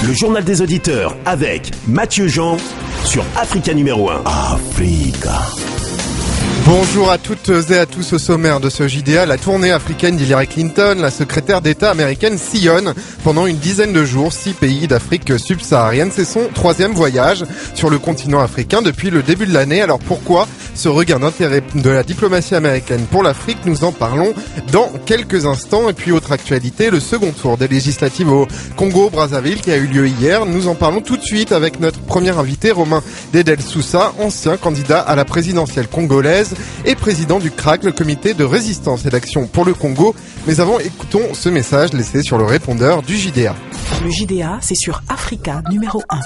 Le journal des auditeurs avec Mathieu Jean sur Africa numéro 1. Africa. Bonjour à toutes et à tous. Au sommaire de ce JDA, la tournée africaine d'Hillary Clinton, la secrétaire d'État américaine sillonne pendant une dizaine de jours 6 pays d'Afrique subsaharienne. C'est son 3e voyage sur le continent africain depuis le début de l'année. Alors pourquoi ce regain d'intérêt de la diplomatie américaine pour l'Afrique? Nous en parlons dans quelques instants. Et puis autre actualité, le second tour des législatives au Congo-Brazzaville qui a eu lieu hier. Nous en parlons tout de suite avec notre premier invité, Romain Dedel Sousa, ancien candidat à la présidentielle congolaise et président du CRAC, le comité de résistance et d'action pour le Congo. Mais avant, écoutons ce message laissé sur le répondeur du JDA. Le JDA, c'est sur Africa numéro 1.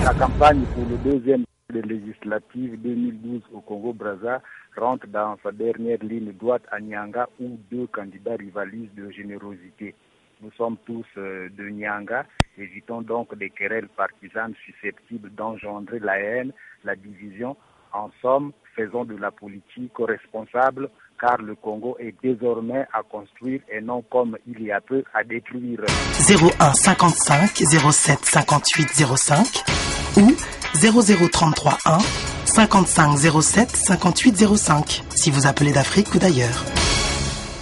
La campagne pour le deuxième des législatives 2012 au Congo-Brazza rentre dans sa dernière ligne droite à Nyanga où 2 candidats rivalisent de générosité. Nous sommes tous de Nyanga, évitons donc des querelles partisanes susceptibles d'engendrer la haine, la division. En somme, faisons de la politique responsable car le Congo est désormais à construire et non comme il y a peu à détruire. 01 55 07 58 05 ou 0033 1 55 07 58 05 si vous appelez d'Afrique ou d'ailleurs.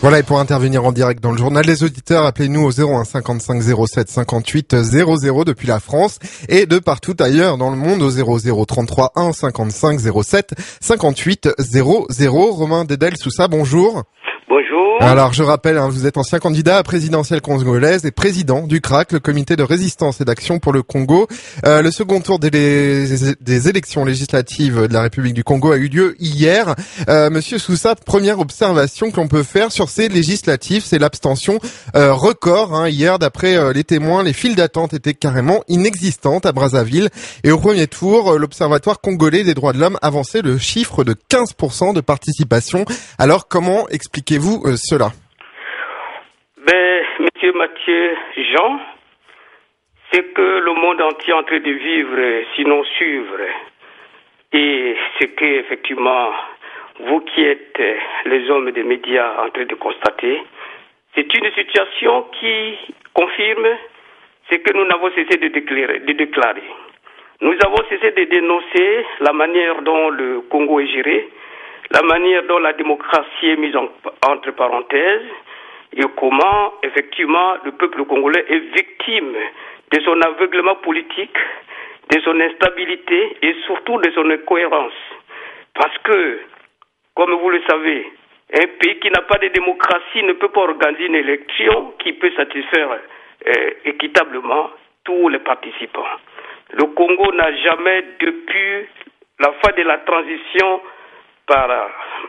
Voilà, et pour intervenir en direct dans le journal des auditeurs, appelez-nous au 01 55 07 58 00 depuis la France et de partout ailleurs dans le monde au 0033 1 55 07 58 00. Romain Dedel Sousa, bonjour. Bonjour. Alors je rappelle, vous êtes ancien candidat à présidentielle congolaise et président du CRAC, le comité de résistance et d'action pour le Congo. Le second tour des élections législatives de la République du Congo a eu lieu hier. Monsieur Sousa, première observation que l'on peut faire sur ces législatives, c'est l'abstention record. Hier, d'après les témoins, les files d'attente étaient carrément inexistantes à Brazzaville. Et au premier tour, l'Observatoire congolais des droits de l'homme avançait le chiffre de 15% de participation. Alors comment expliquez-vous cela? Monsieur Mathieu Jean, c'est que le monde entier est en train de vivre, sinon suivre. Et c'est que, effectivement, vous qui êtes les hommes des médias en train de constater, c'est une situation qui confirme ce que nous n'avons cessé de déclarer. Nous avons cessé de dénoncer la manière dont le Congo est géré, la manière dont la démocratie est mise entre parenthèses et comment, effectivement, le peuple congolais est victime de son aveuglement politique, de son instabilité et surtout de son incohérence. Parce que, comme vous le savez, un pays qui n'a pas de démocratie ne peut pas organiser une élection qui peut satisfaire équitablement tous les participants. Le Congo n'a jamais, depuis la fin de la transition par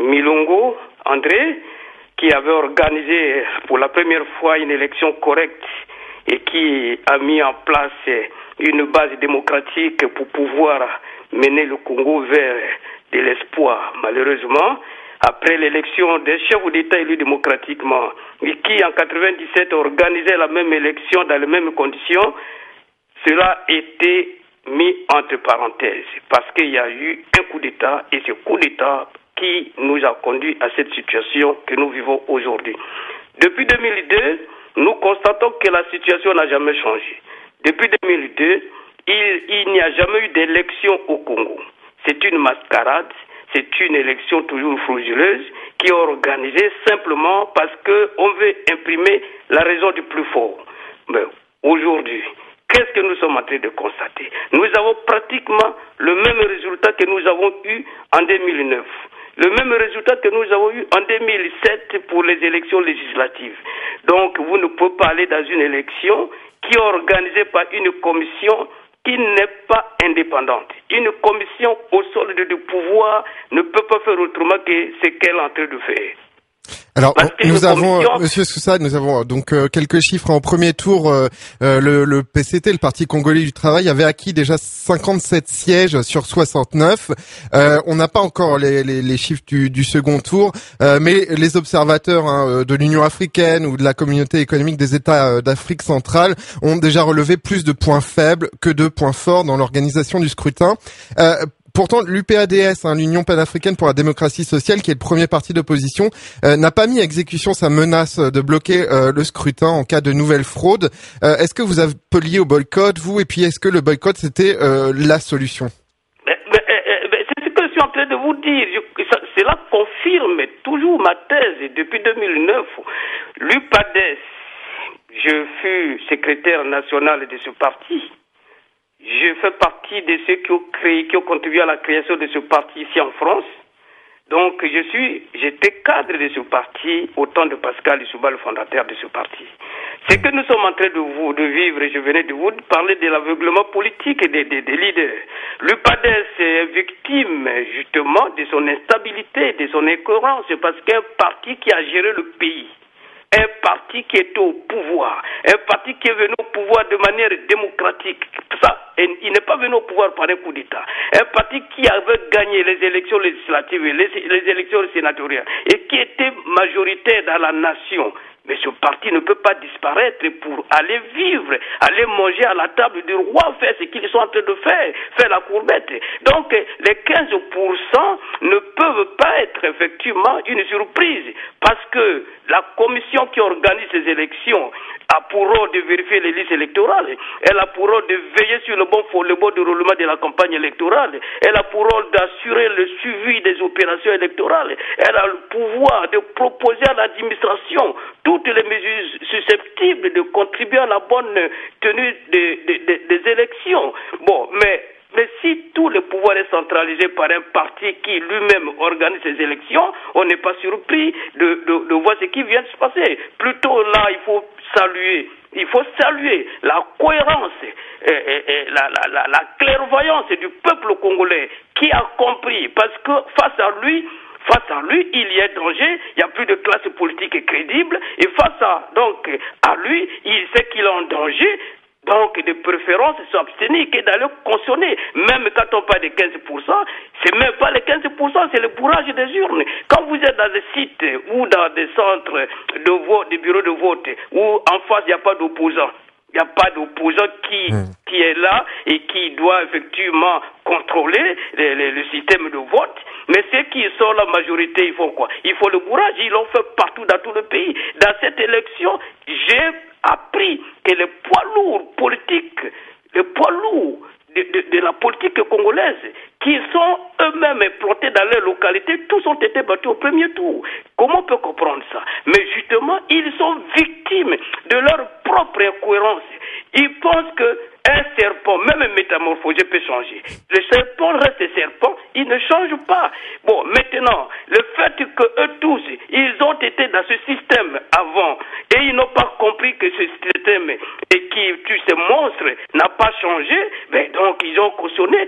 Milongo André, qui avait organisé pour la première fois une élection correcte et qui a mis en place une base démocratique pour pouvoir mener le Congo vers de l'espoir. Malheureusement, après l'élection des chefs d'État élus démocratiquement, et qui en 97 organisait la même élection dans les mêmes conditions, cela était mis entre parenthèses parce qu'il y a eu un coup d'État et ce coup d'État qui nous a conduit à cette situation que nous vivons aujourd'hui. Depuis 2002, nous constatons que la situation n'a jamais changé. Depuis 2002, il n'y a jamais eu d'élection au Congo. C'est une mascarade, c'est une élection toujours frauduleuse qui est organisée simplement parce qu'on veut imprimer la raison du plus fort. Mais aujourd'hui, qu'est-ce que nous sommes en train de constater? Nous avons pratiquement le même résultat que nous avons eu en 2009. Le même résultat que nous avons eu en 2007 pour les élections législatives. Donc, vous ne pouvez pas aller dans une élection qui est organisée par une commission qui n'est pas indépendante. Une commission au solde du pouvoir ne peut pas faire autrement que ce qu'elle est en train de faire. Alors, nous avons, Monsieur Sousa, nous avons donc quelques chiffres. En premier tour, le PCT, le Parti congolais du travail, avait acquis déjà 57 sièges sur 69. On n'a pas encore les chiffres du second tour, mais les observateurs de l'Union africaine ou de la Communauté économique des États d'Afrique centrale ont déjà relevé plus de points faibles que de points forts dans l'organisation du scrutin. pourtant, l'UPADS, l'Union panafricaine pour la démocratie sociale, qui est le premier parti d'opposition, n'a pas mis à exécution sa menace de bloquer le scrutin en cas de nouvelle fraude. Est-ce que vous appeliez au boycott, vous, et puis est-ce que le boycott, c'était la solution? C'est ce que je suis en train de vous dire. Cela confirme toujours ma thèse depuis 2009. L'UPADS, je fus secrétaire national de ce parti. Je fais partie de ceux qui ont contribué à la création de ce parti ici en France. Donc, j'étais cadre de ce parti au temps de Pascal Lissouba, le fondateur de ce parti. Ce que nous sommes en train de vivre, et je venais de vous parler de l'aveuglement politique des leaders. L'UPADS est victime, justement, de son instabilité, de son incohérence, parce qu'un parti qui a géré le pays, un parti qui est au pouvoir, un parti qui est venu au pouvoir de manière démocratique. Ça, il n'est pas venu au pouvoir par un coup d'État. Un parti qui avait gagné les élections législatives et les élections sénatoriales et qui était majoritaire dans la nation. Mais ce parti ne peut pas disparaître pour aller vivre, aller manger à la table du roi, faire ce qu'ils sont en train de faire la courbette. Donc, les 15% ne peuvent pas être effectivement une surprise, parce que la commission qui organise ces élections a pour rôle de vérifier les listes électorales, elle a pour rôle de veiller sur le bon déroulement de la campagne électorale, elle a pour rôle d'assurer le suivi des opérations électorales, elle a le pouvoir de proposer à l'administration toutes les mesures susceptibles de contribuer à la bonne tenue des élections. Bon, mais si tout le pouvoir est centralisé par un parti qui lui-même organise ses élections, on n'est pas surpris de voir ce qui vient de se passer. Plutôt là, il faut saluer la cohérence et la clairvoyance du peuple congolais qui a compris, parce que face à lui, il y a danger, il n'y a plus de classe politique crédible, et face à lui, il sait qu'il est en danger. Donc, de préférence, s'abstenir que d'aller cautionner. Même quand on parle de 15%, c'est même pas les 15%, c'est le bourrage des urnes. Quand vous êtes dans des sites ou dans des centres de vote, des bureaux de vote, où en face, il n'y a pas d'opposant. Il n'y a pas d'opposant qui est là et qui doit effectivement contrôler le système de vote. Mais ceux qui sont la majorité, ils font quoi? Il faut le bourrage. Ils l'ont fait partout dans tout le pays. Dans cette élection, j'ai appris que les poids lourds politiques, les poids lourds de la politique congolaise, qui sont eux-mêmes implantés dans les localités, tous ont été battus au premier tour. Comment on peut comprendre ça? Mais justement, ils sont victimes de leur propre incohérence. Ils pensent que un serpent, même métamorphosé, peut changer. Le serpent reste serpent, il ne change pas. Bon, maintenant, le fait que eux tous, ils ont été dans ce système avant, et ils n'ont pas compris que ce système qui tue ces monstres n'a pas changé, ben donc ils ont cautionné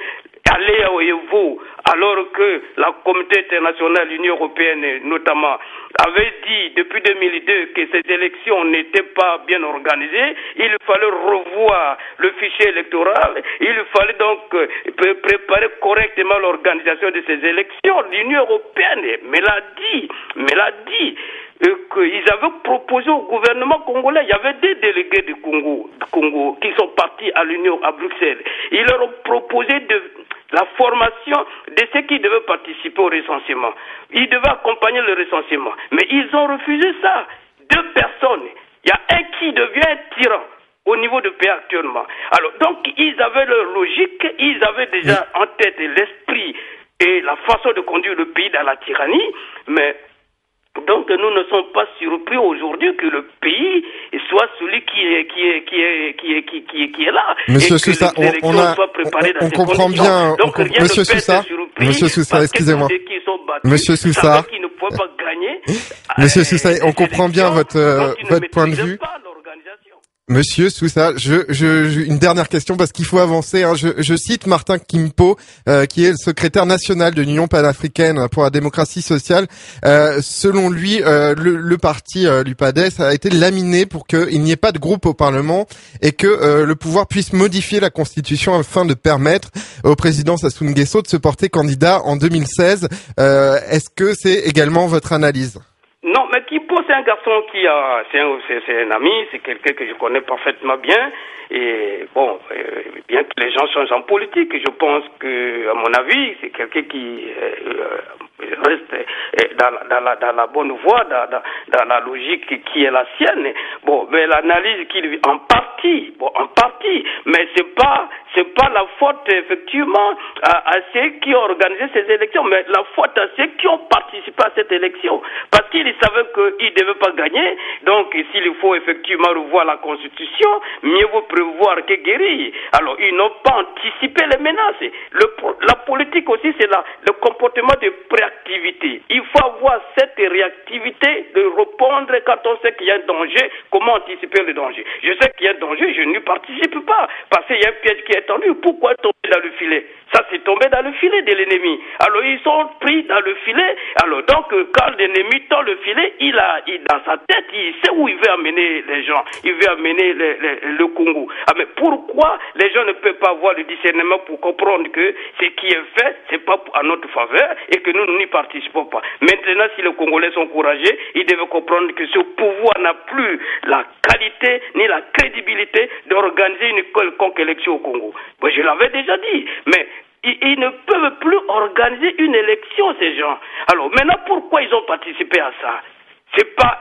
aller au Evo, alors que la communauté internationale, l'Union européenne notamment, avait dit depuis 2002 que ces élections n'étaient pas bien organisées. Il fallait revoir le fichier électoral, il fallait donc préparer correctement l'organisation de ces élections. L'Union européenne me l'a dit qu'ils avaient proposé au gouvernement congolais, il y avait des délégués du Congo qui sont partis à l'Union à Bruxelles. Ils leur ont proposé la formation de ceux qui devaient participer au recensement. Ils devaient accompagner le recensement. Mais ils ont refusé ça. 2 personnes. Il y a un qui devient un tyran au niveau du pays actuellement. Alors, donc, ils avaient leur logique, ils avaient déjà en tête l'esprit et la façon de conduire le pays dans la tyrannie, mais donc nous ne sommes pas surpris aujourd'hui que le pays soit celui qui est là. Monsieur Sousa, on comprend bien. Monsieur Sousa, excusez-moi. Monsieur Sousa, Monsieur Sousa, on comprend bien votre point de vue. Monsieur Sousa, une dernière question parce qu'il faut avancer. Je cite Martin Kimpo, qui est le secrétaire national de l'Union panafricaine pour la démocratie sociale. Selon lui, le parti l'UPADS a été laminé pour qu'il n'y ait pas de groupe au Parlement et que le pouvoir puisse modifier la Constitution afin de permettre au président Sassou Nguesso de se porter candidat en 2016. Est-ce que c'est également votre analyse? Non, mais Kimpo, c'est un garçon c'est un ami, c'est quelqu'un que je connais parfaitement bien. Et bon, bien que les gens changent en politique, je pense que, à mon avis, c'est quelqu'un qui reste dans la bonne voie, dans la logique qui est la sienne. Bon, mais l'analyse qu'il en partie, mais c'est pas la faute effectivement à ceux qui ont organisé ces élections, mais la faute à ceux qui ont participé à cette élection, parce qu'ils savaient qu'ils ne devaient pas gagner. Donc s'il faut effectivement revoir la Constitution, mieux vaut prévoir que guérir. Alors ils n'ont pas anticipé les menaces. La politique aussi, c'est le comportement de préactivité. Il faut avoir cette réactivité de répondre quand on sait qu'il y a un danger. Comment anticiper le danger? Je sais qu'il y a un danger, je n'y participe pas, parce qu'il y a un piège qui est tendu. Pourquoi tomber dans le filet? Ça, c'est tomber dans le filet de l'ennemi. Alors ils sont pris dans le filet. Alors donc quand l'ennemi tend le filet, il dans sa tête, il sait où il veut amener les gens. Il veut amener le Congo. Ah, mais pourquoi les gens ne peuvent pas avoir le discernement pour comprendre que ce qui est fait, c'est pas à notre faveur et que nous n'y participons pas. Maintenant, si les Congolais sont courageux, ils doivent comprendre que ce pouvoir n'a plus la qualité ni la crédibilité d'organiser une quelconque élection au Congo. Bon, je l'avais déjà dit, mais ils ne peuvent plus organiser une élection, ces gens. Alors maintenant, pourquoi ils ont participé à ça?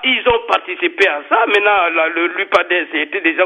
Ils ont participé à ça. Maintenant, l'UPADES était déjà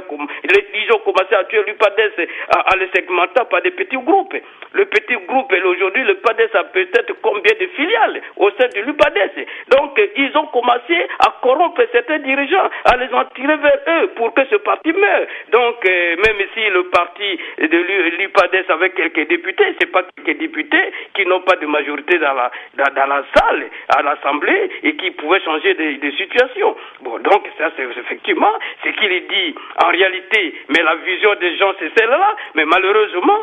ils ont commencé à tuer l'UPADES à le segmentant par des petits groupes. Le petit groupe, aujourd'hui, l'UPADES a peut-être combien de filiales au sein de l'UPADES. Donc, ils ont commencé à corrompre certains dirigeants, à les en tirer vers eux pour que ce parti meure. Donc, même si le parti de l'UPADES avec quelques députés, c'est pas quelques députés qui n'ont pas de majorité dans la salle, à l'Assemblée, et qui pouvaient changer des situations. Bon, donc ça c'est effectivement ce qu'il dit en réalité, mais la vision des gens c'est celle-là, mais malheureusement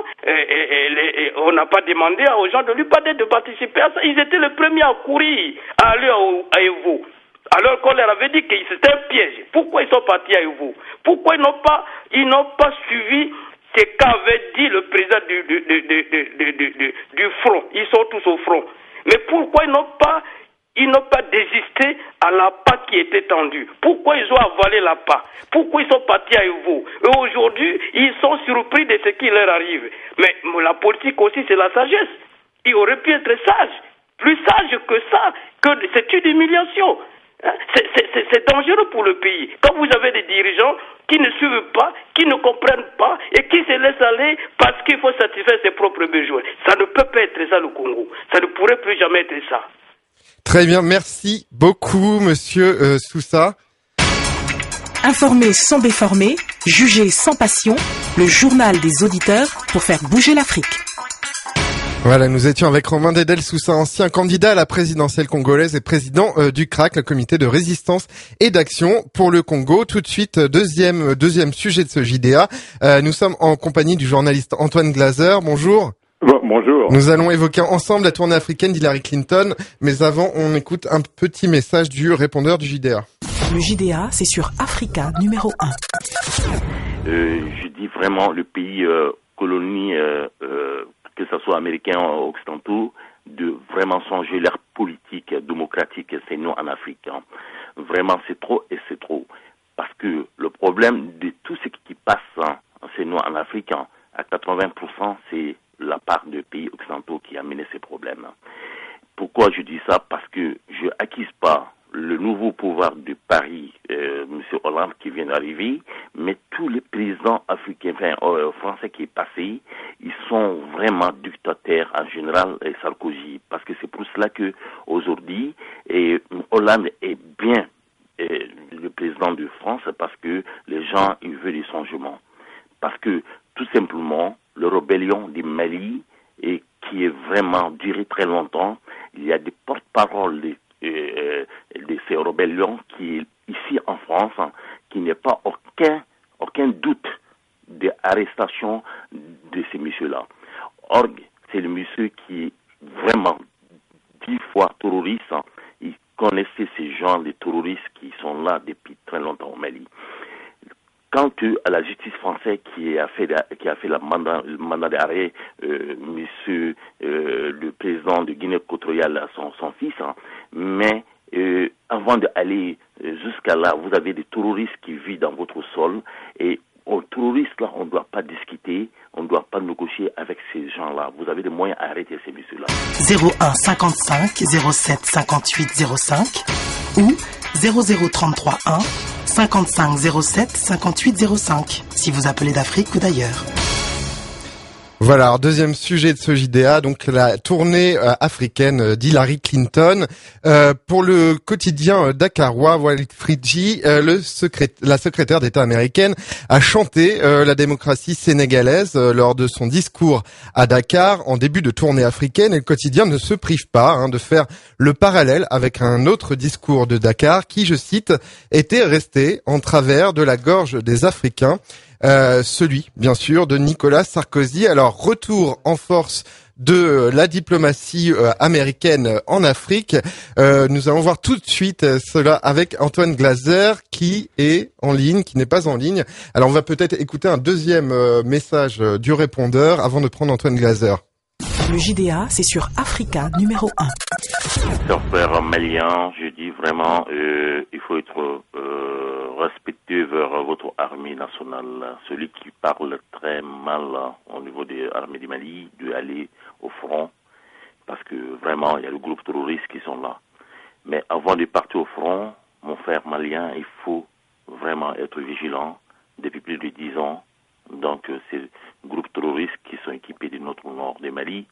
on n'a pas demandé aux gens de l'UPADES de participer à ça. Ils étaient les premiers à courir, à aller à Evo, alors qu'on leur avait dit que c'était un piège. Pourquoi ils sont partis à Evo? Pourquoi ils n'ont pas suivi ce qu'avait dit le président du front? Ils sont tous au front. Mais pourquoi ils n'ont pas désisté à la pas qui était tendue? Pourquoi ils ont avalé la pas? Pourquoi ils sont partis à Evo? Et aujourd'hui, ils sont surpris de ce qui leur arrive. Mais la politique aussi, c'est la sagesse. Ils auraient pu être sages. Plus sages que ça, c'est une humiliation. C'est dangereux pour le pays. Quand vous avez des dirigeants qui ne suivent pas, qui ne comprennent pas et qui se laissent aller parce qu'il faut satisfaire ses propres besoins. Ça ne peut pas être ça le Congo. Ça ne pourrait plus jamais être ça. Très bien, merci beaucoup Monsieur Sousa. Informer sans déformer, juger sans passion, le journal des auditeurs pour faire bouger l'Afrique. Voilà, nous étions avec Romain Dedel Sousa, ancien candidat à la présidentielle congolaise et président du CRAC, le comité de résistance et d'action pour le Congo. Tout de suite, deuxième sujet de ce JDA. Nous sommes en compagnie du journaliste Antoine Glaser. Bonjour. Bonjour. Nous allons évoquer ensemble la tournée africaine d'Hillary Clinton, mais avant, on écoute un petit message du répondeur du JDA. Le JDA, c'est sur Africa numéro 1. Je dis vraiment le pays colonie, que ce soit américain ou occidentaux, de vraiment changer leur politique démocratique, c'est nous en Afrique. Vraiment, c'est trop et c'est trop. Parce que le problème de tout ce qui passe, c'est nous en Afrique, à 80%, c'est la part des pays occidentaux qui a mené ces problèmes. Pourquoi je dis ça? Parce que je n'accuse pas le nouveau pouvoir de Paris, M. Hollande qui vient d'arriver, mais tous les présidents africains, français qui est passé, ils sont vraiment dictateurs en général, Sarkozy, parce que c'est pour cela que aujourd'hui, Hollande est bien le président de France, parce que les gens ils veulent des changements, parce que tout simplement le rébellion du Mali et qui est vraiment duré très longtemps, il y a des porte-paroles de ces rébellions qui, ici en France, qui n'est pas aucun doute d'arrestation de ces messieurs-là. Or, c'est le monsieur qui est vraiment 10 fois terroriste. Il connaissait ces gens, les terroristes qui sont là depuis très longtemps au Mali. Quant à la justice française qui a fait le mandat d'arrêt, monsieur le président de Guinée équatoriale, son fils, mais avant d'aller jusqu'à là, vous avez des terroristes qui vivent dans votre sol et aux terroristes là, on ne doit pas discuter, on ne doit pas négocier avec ces gens-là. Vous avez des moyens à arrêter ces messieurs-là. 01 55 07 58 05 ou 0033 1 55 07 58 05 si vous appelez d'Afrique ou d'ailleurs. Voilà, alors deuxième sujet de ce JDA, donc la tournée africaine d'Hillary Clinton. Pour le quotidien dakarois, Walid Fridji, la secrétaire d'État américaine, a chanté la démocratie sénégalaise lors de son discours à Dakar en début de tournée africaine. Et le quotidien ne se prive pas de faire le parallèle avec un autre discours de Dakar qui, je cite, était resté en travers de la gorge des Africains. Celui, bien sûr, de Nicolas Sarkozy. Alors, retour en force de la diplomatie américaine en Afrique. Nous allons voir tout de suite cela avec Antoine Glaser qui est en ligne, qui n'est pas en ligne. Alors, on va peut-être écouter un deuxième message du répondeur avant de prendre Antoine Glaser. Le JDA, c'est sur Africa numéro 1. Chers frères maliens, je dis vraiment, il faut être respectueux vers votre armée nationale. Celui qui parle très mal au niveau des armées du Mali, d'aller au front, parce que vraiment, il y a le groupe terroriste qui sont là. Mais avant de partir au front, mon frère malien, il faut vraiment être vigilant depuis plus de 10 ans. Donc, ces groupes terroristes qui sont équipés de notre nord du Mali,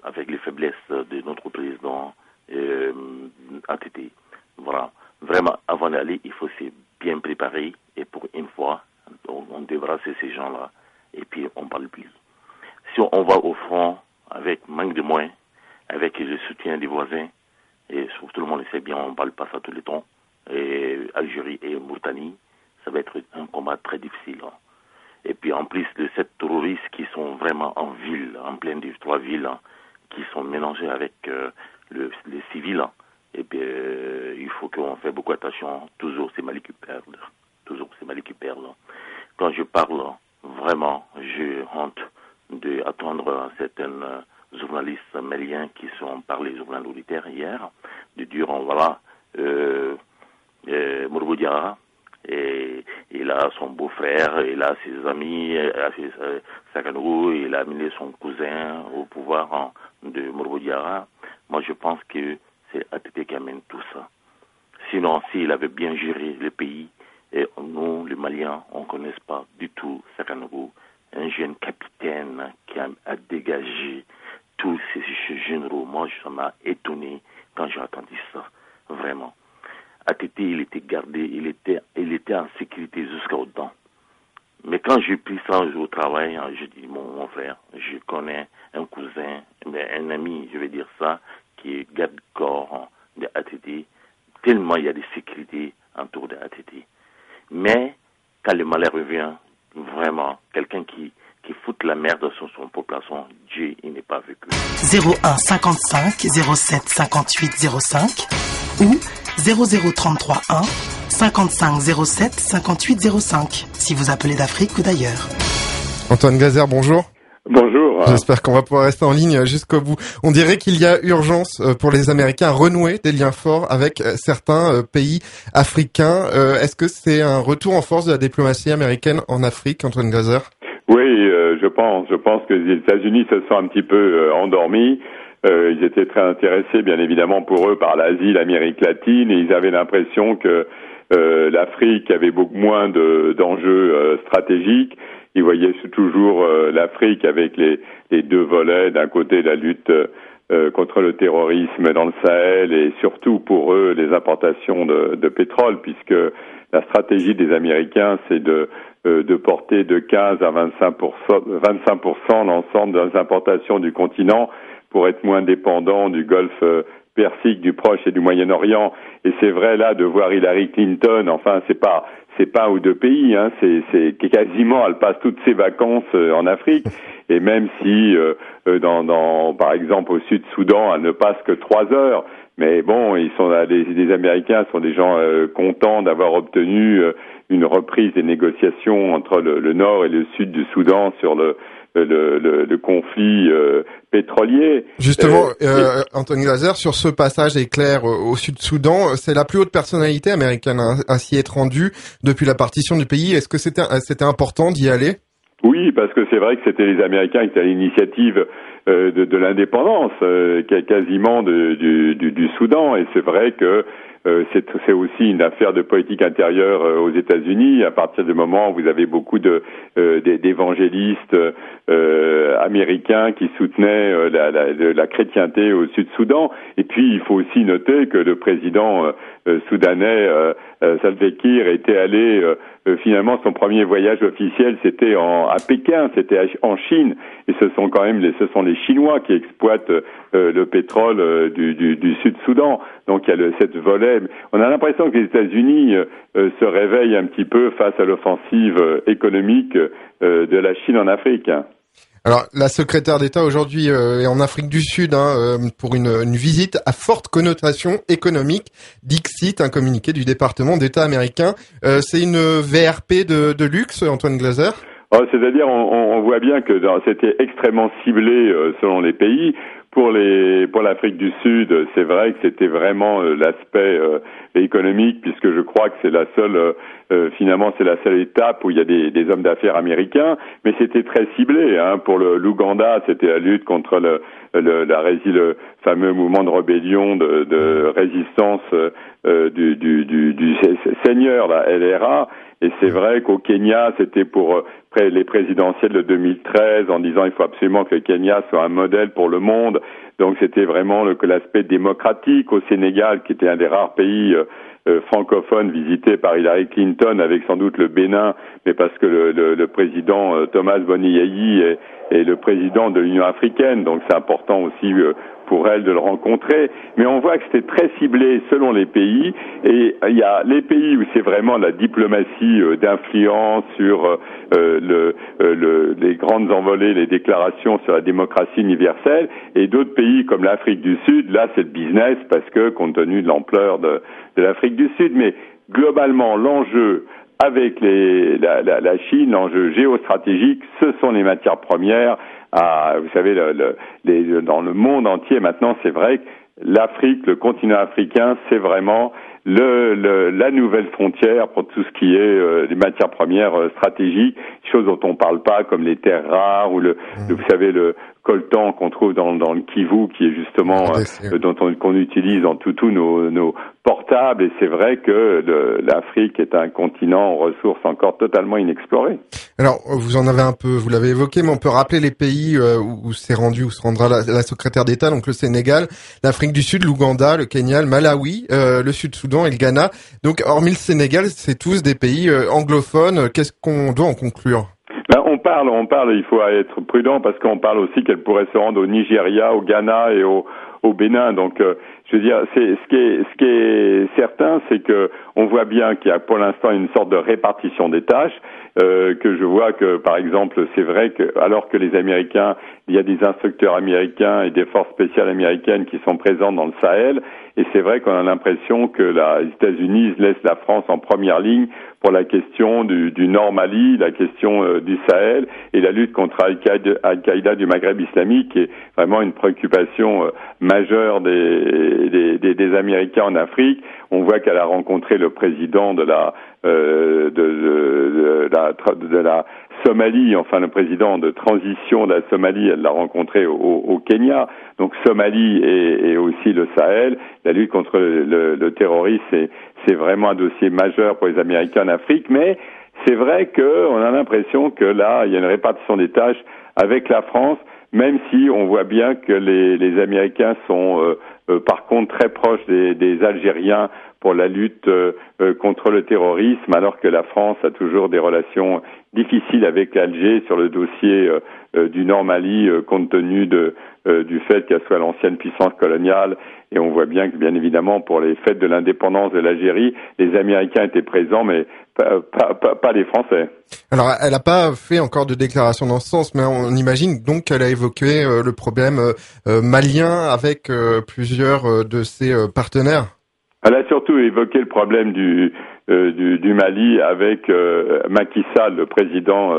avec les faiblesses de notre président ATT. Voilà. Vraiment, avant d'aller, il faut se bien préparer et pour une fois, on devra cesser ces gens-là et puis on ne parle plus. Si on va au front avec manque de moyens, avec le soutien des voisins, et surtout le monde le sait bien, on ne parle pas ça tout le temps, et Algérie et Mauritanie, ça va être un combat très difficile. Et puis en plus de ces terroristes qui sont vraiment en ville, en pleine des 3 villes, qui sont mélangés avec les civils, et puis il faut qu'on fasse beaucoup attention. Toujours c'est Mali qui perd. Toujours c'est Mali qui perd. Quand je parle, vraiment, j'ai honte d'attendre certains journalistes maliens qui sont parlé aux journaux militaires hier, de dire voilà, Modibo Diarra, et il a son beau-frère, il a ses amis, Sakanogo, il a amené son cousin au pouvoir de Modibo Diarra. Moi, je pense que c'est ATT qui amène tout ça. Sinon, s'il avait bien géré le pays, et nous, les Maliens, on ne connaît pas du tout Sakanogo, un jeune capitaine qui a dégagé tous ces généraux. Moi, ça m'a étonné quand j'ai entendu ça, vraiment. ATT, il était gardé, il était en sécurité jusqu'aux dents. Mais quand j'ai pris ça au travail, je dis, mon frère, je connais un cousin, un ami, je vais dire ça, qui est garde-corps de ATT, tellement il y a de sécurité autour de ATT. Mais, quand le malheur revient, vraiment, quelqu'un qui fout la merde sur son population, Dieu, il n'est pas vécu. 01 55 07 58 05 ou 0033 1 55 07 58 05 si vous appelez d'Afrique ou d'ailleurs. Antoine Glaser, bonjour. Bonjour. J'espère qu'on va pouvoir rester en ligne jusqu'au bout. On dirait qu'il y a urgence pour les Américains à renouer des liens forts avec certains pays africains. Est-ce que c'est un retour en force de la diplomatie américaine en Afrique, Antoine Glaser? Oui, je pense que les États-Unis se sont un petit peu endormis. Ils étaient très intéressés, bien évidemment, pour eux, par l'Asie, l'Amérique latine, et ils avaient l'impression que l'Afrique avait beaucoup moins d'enjeux stratégiques. Ils voyaient toujours l'Afrique avec les deux volets, d'un côté la lutte contre le terrorisme dans le Sahel et surtout pour eux les importations de pétrole, puisque la stratégie des Américains c'est de porter de 15 à 25% l'ensemble des importations du continent pour être moins dépendant du Golfe Persique, du Proche et du Moyen-Orient. Et c'est vrai là de voir Hillary Clinton, enfin c'est pas un ou deux pays, c'est quasiment, elle passe toutes ses vacances en Afrique, et même si par exemple au Sud-Soudan, elle ne passe que 3 heures, mais bon, les Américains sont des gens contents d'avoir obtenu une reprise des négociations entre le Nord et le Sud du Soudan sur le conflit pétrolier. Justement, Anthony Glaser, sur ce passage éclair au Sud-Soudan, c'est la plus haute personnalité américaine à s'y être rendue depuis la partition du pays. Est-ce que c'était important d'y aller? Oui, parce que c'est vrai que c'était les Américains qui étaient à l'initiative de l'indépendance quasiment du Soudan, et c'est vrai que c'est aussi une affaire de politique intérieure aux États-Unis. À partir du moment où vous avez beaucoup d'évangélistes américains qui soutenaient la chrétienté au Sud-Soudan, et puis il faut aussi noter que le président soudanais Salva Kiir était allé finalement son premier voyage officiel, c'était à Pékin, c'était en Chine, et ce sont les Chinois qui exploitent le pétrole du Sud-Soudan. Donc il y a cette volet. On a l'impression que les États-Unis se réveillent un petit peu face à l'offensive économique de la Chine en Afrique. Alors, la secrétaire d'État aujourd'hui est en Afrique du Sud pour une visite à forte connotation économique. Dixit, un communiqué du département d'État américain. C'est une VRP de luxe, Antoine Glaser? C'est-à-dire, on voit bien que c'était extrêmement ciblé selon les pays. Pour l'Afrique du Sud, c'est vrai que c'était vraiment l'aspect économique, puisque je crois que c'est la seule finalement c'est la seule étape où il y a des hommes d'affaires américains, mais c'était très ciblé. Pour l'Ouganda, c'était la lutte contre le fameux mouvement de rébellion de résistance du seigneur, la LRA. Et c'est vrai qu'au Kenya, c'était pour les présidentielles de 2013, en disant il faut absolument que le Kenya soit un modèle pour le monde. Donc c'était vraiment l'aspect démocratique. Au Sénégal, qui était un des rares pays francophones visités par Hillary Clinton, avec sans doute le Bénin, mais parce que le président Thomas Boniyayi est le président de l'Union africaine, donc c'est important aussi pour elle de le rencontrer. Mais on voit que c'était très ciblé selon les pays, et il y a les pays où c'est vraiment la diplomatie d'influence sur les grandes envolées, les déclarations sur la démocratie universelle, et d'autres pays comme l'Afrique du Sud, là c'est le business, parce que compte tenu de l'ampleur de l'Afrique du Sud. Mais globalement, l'enjeu avec la Chine, l'enjeu géostratégique, ce sont les matières premières. Vous savez, dans le monde entier maintenant, c'est vrai que l'Afrique, le continent africain, c'est vraiment la nouvelle frontière pour tout ce qui est les matières premières stratégiques, choses dont on parle pas, comme les terres rares ou vous savez, le coltan qu'on trouve dans le Kivu, qui est justement qu'on utilise dans tous nos portables. Et c'est vrai que l'Afrique est un continent aux ressources encore totalement inexplorées. Alors, vous l'avez évoqué, mais on peut rappeler les pays où se rendra la secrétaire d'État, donc le Sénégal, l'Afrique du Sud, l'Ouganda, le Kenya, le Malawi, le Sud-Soudan et le Ghana. Donc, hormis le Sénégal, c'est tous des pays anglophones. Qu'est-ce qu'on doit en conclure? On parle, il faut être prudent, parce qu'on parle aussi qu'elle pourrait se rendre au Nigeria, au Ghana et au Bénin. Donc, je veux dire, ce qui est certain, c'est que on voit bien qu'il y a pour l'instant une sorte de répartition des tâches, que je vois que, par exemple, c'est vrai que, alors que les Américains, il y a des instructeurs américains et des forces spéciales américaines qui sont présents dans le Sahel, et c'est vrai qu'on a l'impression que les États-Unis laissent la France en première ligne pour la question du Nord Mali, la question du Sahel et la lutte contre Al-Qaïda du Maghreb islamique, qui est vraiment une préoccupation majeure des Américains en Afrique. On voit qu'elle a rencontré le président de la Somalie, enfin le président de transition de la Somalie, elle l'a rencontré au Kenya. Donc Somalie et aussi le Sahel, la lutte contre le terrorisme, c'est vraiment un dossier majeur pour les Américains en Afrique. Mais c'est vrai qu'on a l'impression que là, il y a une répartition des tâches avec la France, même si on voit bien que les Américains sont par contre très proches des Algériens pour la lutte contre le terrorisme, alors que la France a toujours des relations difficiles avec l'Alger sur le dossier du Nord Mali, compte tenu du fait qu'elle soit l'ancienne puissance coloniale. Et on voit bien que, bien évidemment, pour les fêtes de l'indépendance de l'Algérie, les Américains étaient présents, mais pas les Français. Alors, elle n'a pas fait encore de déclaration dans ce sens, mais on imagine donc qu'elle a évoqué le problème malien avec plusieurs de ses partenaires. Elle a surtout évoqué le problème du Mali avec Macky Sall, le président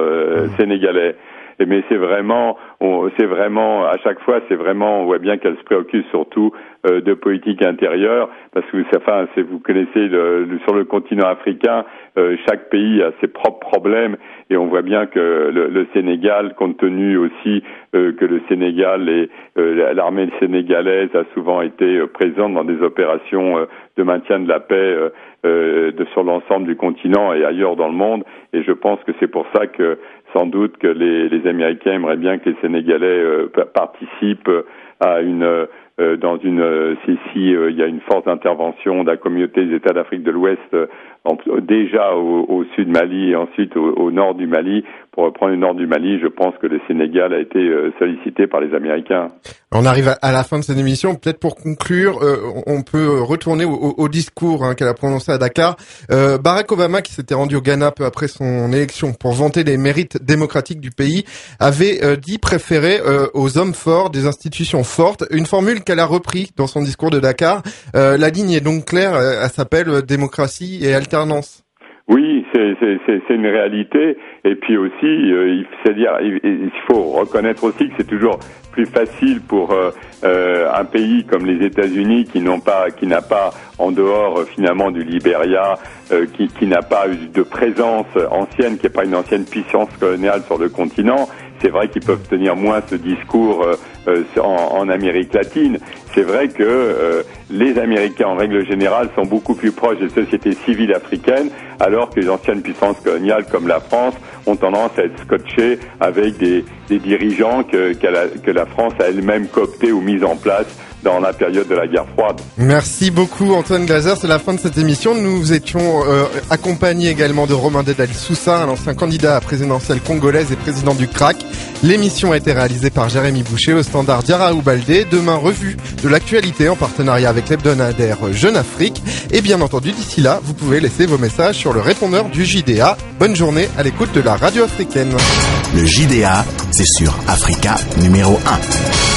sénégalais. mais c'est vraiment à chaque fois, on voit bien qu'elle se préoccupe surtout de politique intérieure, parce que vous connaissez sur le continent africain, chaque pays a ses propres problèmes, et on voit bien que le Sénégal, compte tenu aussi que le Sénégal et l'armée sénégalaise a souvent été présente dans des opérations de maintien de la paix sur l'ensemble du continent et ailleurs dans le monde, et je pense que c'est pour ça que sans doute que les Américains aimeraient bien que les Sénégalais participent à il y a une forte intervention de la communauté des États d'Afrique de l'Ouest déjà au sud Mali et ensuite au nord du Mali. Pour reprendre le nord du Mali, je pense que le Sénégal a été sollicité par les Américains. On arrive à la fin de cette émission. Peut-être pour conclure, on peut retourner au discours qu'elle a prononcé à Dakar. Barack Obama, qui s'était rendu au Ghana peu après son élection pour vanter les mérites démocratiques du pays, avait dit préférer aux hommes forts des institutions fortes. Une formule qu'elle a repris dans son discours de Dakar. La ligne est donc claire. Elle s'appelle démocratie et alternance. Oui, c'est une réalité. Et puis aussi, il faut reconnaître aussi que c'est toujours plus facile pour un pays comme les États-Unis qui n'a pas en dehors finalement du Libéria, qui n'a pas eu de présence ancienne, qui n'est pas une ancienne puissance coloniale sur le continent. C'est vrai qu'ils peuvent tenir moins ce discours en Amérique latine. C'est vrai que les Américains, en règle générale, sont beaucoup plus proches des sociétés civiles africaines, alors que les anciennes puissances coloniales, comme la France, ont tendance à être scotchées avec des dirigeants que la France a elle-même cooptés ou mis en place dans la période de la guerre froide. Merci beaucoup Antoine Glaser, c'est la fin de cette émission. Nous étions accompagnés également de Romain Dedal Sousa, un ancien candidat à la présidentielle congolaise et président du CRAC. L'émission a été réalisée par Jérémy Boucher au standard Diarraou Baldé. Demain, revue de l'actualité en partenariat avec l'hebdomadaire Jeune Afrique. Et bien entendu, d'ici là, vous pouvez laisser vos messages sur le répondeur du JDA. Bonne journée à l'écoute de la radio africaine. Le JDA, c'est sur Africa numéro 1.